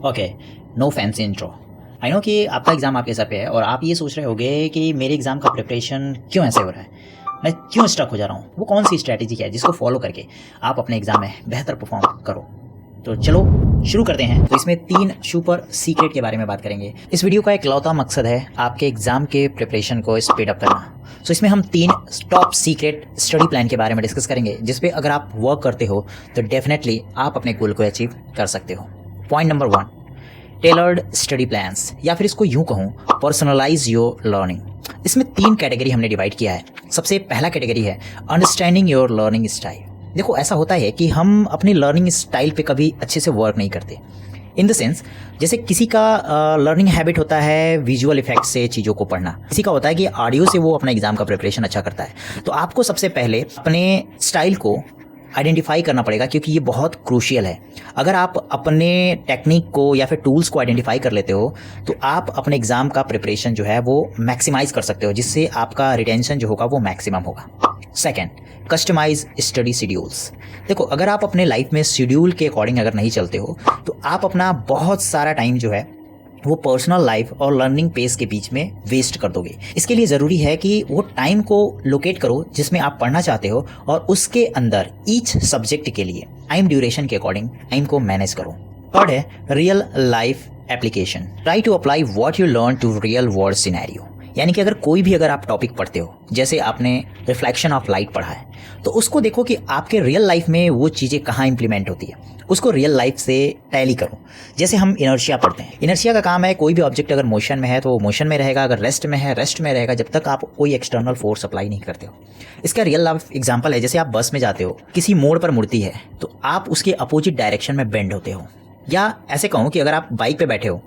Okay, no fancy intro. I know कि आपका exam आपके सर पे है और आप ये सोच रहे होगे कि मेरे एग्ज़ाम का प्रिपरेशन क्यों ऐसे हो रहा है, मैं क्यों स्टक हो जा रहा हूँ। वो कौन सी स्ट्रैटेजी है जिसको फॉलो करके आप अपने एग्ज़ाम में बेहतर परफॉर्म करो। तो चलो शुरू करते हैं। तो इसमें 3 सुपर सीक्रेट के बारे में बात करेंगे। इस वीडियो का इकलौता मकसद है आपके एग्ज़ाम के प्रिपरेशन को स्पीड अप करना। तो इसमें हम 3 टॉप सीक्रेट स्टडी प्लान के बारे में डिस्कस करेंगे, जिस पे अगर आप वर्क करते हो तो डेफिनेटली आप अपने गोल को अचीव कर सकते हो। Point number 1, tailored study plans, या फिर इसको यूं कहूँ पर्सनलाइज योर लर्निंग। इसमें 3 कैटेगरी हमने डिवाइड किया है। सबसे पहला कैटेगरी है अंडरस्टैंडिंग योर लर्निंग स्टाइल। देखो, ऐसा होता है कि हम अपनी लर्निंग स्टाइल पे कभी अच्छे से वर्क नहीं करते। इन द सेंस, जैसे किसी का लर्निंग हैबिट होता है विजुअल इफेक्ट से चीज़ों को पढ़ना, किसी का होता है कि ऑडियो से वो अपना एग्जाम का प्रिपरेशन अच्छा करता है। तो आपको सबसे पहले अपने स्टाइल को आइडेंटिफाई करना पड़ेगा, क्योंकि ये बहुत क्रूशियल है। अगर आप अपने टेक्निक को या फिर टूल्स को आइडेंटिफाई कर लेते हो तो आप अपने एग्जाम का प्रिपरेशन जो है वो मैक्सिमाइज कर सकते हो, जिससे आपका रिटेंशन जो होगा वो मैक्सिमम होगा। Second, customize study schedules. देखो, अगर आप अपने लाइफ में शेड्यूल के अकॉर्डिंग अगर नहीं चलते हो तो आप अपना बहुत सारा टाइम जो है वो पर्सनल लाइफ और लर्निंग पेस के बीच में वेस्ट कर दोगे। इसके लिए ज़रूरी है कि वो टाइम को लोकेट करो जिसमें आप पढ़ना चाहते हो, और उसके अंदर ईच सब्जेक्ट के लिए टाइम ड्यूरेशन के अकॉर्डिंग टाइम को मैनेज करो। थर्ड है real life application. Try to apply what you learn to real world scenario. यानी कि अगर आप टॉपिक पढ़ते हो, जैसे आपने रिफ्लेक्शन ऑफ लाइट पढ़ा है, तो उसको देखो कि आपके रियल लाइफ में वो चीज़ें कहाँ इंप्लीमेंट होती है, उसको रियल लाइफ से टैली करो। जैसे हम इनर्शिया पढ़ते हैं, इनर्शिया का काम है कोई भी ऑब्जेक्ट अगर मोशन में है तो वो मोशन में रहेगा, अगर रेस्ट में है रेस्ट में रहेगा, जब तक आप कोई एक्सटर्नल फोर्स अप्लाई नहीं करते हो। इसका रियल लाइफ एग्जाम्पल है, जैसे आप बस में जाते हो, किसी मोड़ पर मुड़ती है तो आप उसके अपोजिट डायरेक्शन में बेंड होते हो। या ऐसे कहूँ कि अगर आप बाइक पे बैठे हो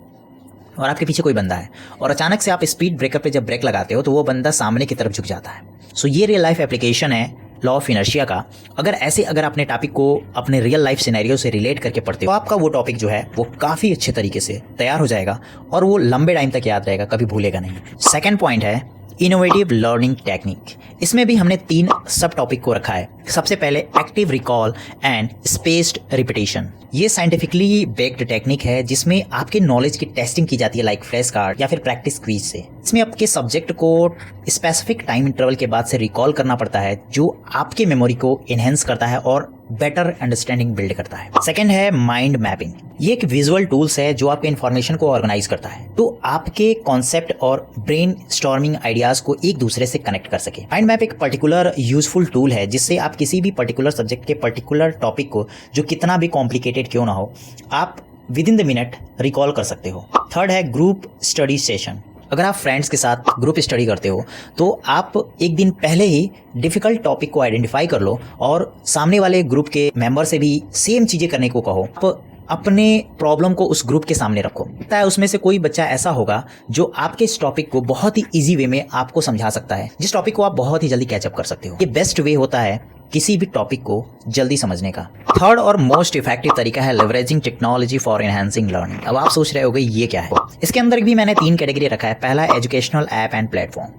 और आपके पीछे कोई बंदा है और अचानक से आप स्पीड ब्रेकर पे जब ब्रेक लगाते हो तो वो बंदा सामने की तरफ झुक जाता है। सो ये रियल लाइफ एप्लीकेशन है लॉ ऑफ इनर्शिया का। अगर आपने टॉपिक को अपने रियल लाइफ सिनेरियो से रिलेट करके पढ़ते हो तो आपका वो टॉपिक जो है वो काफ़ी अच्छे तरीके से तैयार हो जाएगा और वो लंबे टाइम तक याद रहेगा, कभी भूलेगा नहीं। सेकेंड पॉइंट है इनोवेटिव लर्निंग टेक्निक। इसमें भी हमने 3 सब टॉपिक को रखा है। सबसे पहले active recall and spaced repetition. ये साइंटिफिकली बेस्ड टेक्निक है जिसमें आपके नॉलेज की टेस्टिंग की जाती है, लाइक फ्लैश कार्ड या फिर प्रैक्टिस क्विज से। इसमें आपके सब्जेक्ट को स्पेसिफिक टाइम इंटरवल के बाद से रिकॉल करना पड़ता है, जो आपके मेमोरी को एनहेंस करता है और बेटर अंडरस्टैंडिंग बिल्ड करता है। सेकेंड है माइंड मैपिंग। ये एक विजुअल टूल्स है जो आपके इन्फॉर्मेशन को ऑर्गेनाइज करता है, तो आपके कॉन्सेप्ट और ब्रेन स्टॉर्मिंग आइडियाज को एक दूसरे से कनेक्ट कर सके। माइंड मैप एक पर्टिकुलर यूजफुल टूल है जिससे आप किसी भी पर्टिकुलर सब्जेक्ट के पर्टिकुलर टॉपिक को, जो कितना भी कॉम्प्लिकेटेड क्यों ना हो, आप with in the minute recall कर सकते हो। थर्ड है ग्रुप स्टडी सेशन। अगर आप फ्रेंड्स के साथ ग्रुप स्टडी करते हो तो आप एक दिन पहले ही डिफिकल्ट टॉपिक को आइडेंटिफाई कर लो और सामने वाले ग्रुप के मेंबर से भी सेम चीज़ें करने को कहो। आप अपने प्रॉब्लम को उस ग्रुप के सामने रखो। लगता है उसमें से कोई बच्चा ऐसा होगा जो आपके इस टॉपिक को बहुत ही इजी वे में आपको समझा सकता है, जिस टॉपिक को आप बहुत ही जल्दी कैचअप कर सकते हो। ये बेस्ट वे होता है किसी भी टॉपिक को जल्दी समझने का। थर्ड और मोस्ट इफेक्टिव तरीका है leveraging technology for enhancing learning. अब आप सोच रहे होगे ये क्या है। इसके अंदर भी मैंने 3 कैटेगरी रखा है। पहला एजुकेशनल ऐप एंड प्लेटफॉर्म।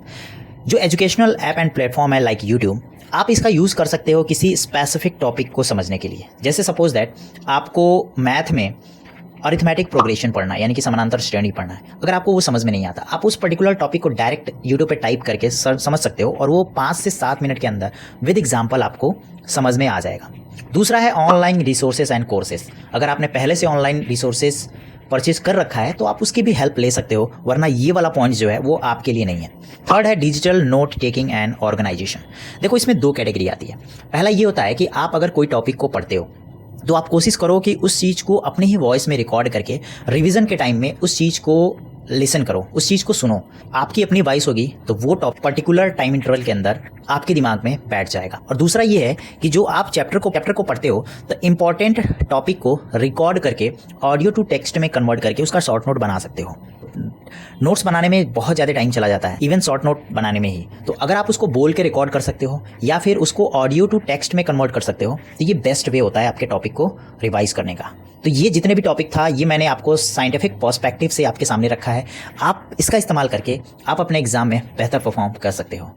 जो एजुकेशनल ऐप एंड प्लेटफॉर्म है लाइक यूट्यूब, आप इसका यूज़ कर सकते हो किसी स्पेसिफिक टॉपिक को समझने के लिए। जैसे सपोज दैट आपको मैथ में अरिथमेटिक प्रोग्रेशन पढ़ना है, यानी कि समानांतर श्रेणी पढ़ना है। अगर आपको वो समझ में नहीं आता, आप उस पर्टिकुलर टॉपिक को डायरेक्ट यूट्यूब पे टाइप करके समझ सकते हो और वो 5 से 7 मिनट के अंदर विद एग्जाम्पल आपको समझ में आ जाएगा। दूसरा है ऑनलाइन रिसोर्सेज एंड कोर्सेज। अगर आपने पहले से ऑनलाइन रिसोर्सेज परचेज कर रखा है तो आप उसकी भी हेल्प ले सकते हो, वरना ये वाला पॉइंट जो है वो आपके लिए नहीं है। थर्ड है digital note taking and organisation. देखो, इसमें 2 कैटेगरी आती है। पहला ये होता है कि आप अगर कोई टॉपिक को पढ़ते हो तो आप कोशिश करो कि उस चीज़ को अपने ही वॉइस में रिकॉर्ड करके रिवीजन के टाइम में उस चीज़ को लिसन करो, उस चीज़ को सुनो। आपकी अपनी वॉइस होगी तो वो पर्टिकुलर टाइम इंटरवल के अंदर आपके दिमाग में बैठ जाएगा। और दूसरा ये है कि जो आप चैप्टर को पढ़ते हो तो इंपॉर्टेंट टॉपिक को रिकॉर्ड करके ऑडियो टू टेक्स्ट में कन्वर्ट करके उसका शॉर्ट नोट बना सकते हो। नोट्स बनाने में बहुत ज़्यादा टाइम चला जाता है, इवन शॉर्ट नोट बनाने में ही। तो अगर आप उसको बोल के रिकॉर्ड कर सकते हो या फिर उसको ऑडियो टू टेक्स्ट में कन्वर्ट कर सकते हो तो ये बेस्ट वे होता है आपके टॉपिक को रिवाइज करने का। तो ये जितने भी टॉपिक था ये मैंने आपको साइंटिफिक पर्सपेक्टिव से आपके सामने रखा है। आप इसका इस्तेमाल करके आप अपने एग्जाम में बेहतर परफॉर्म कर सकते हो।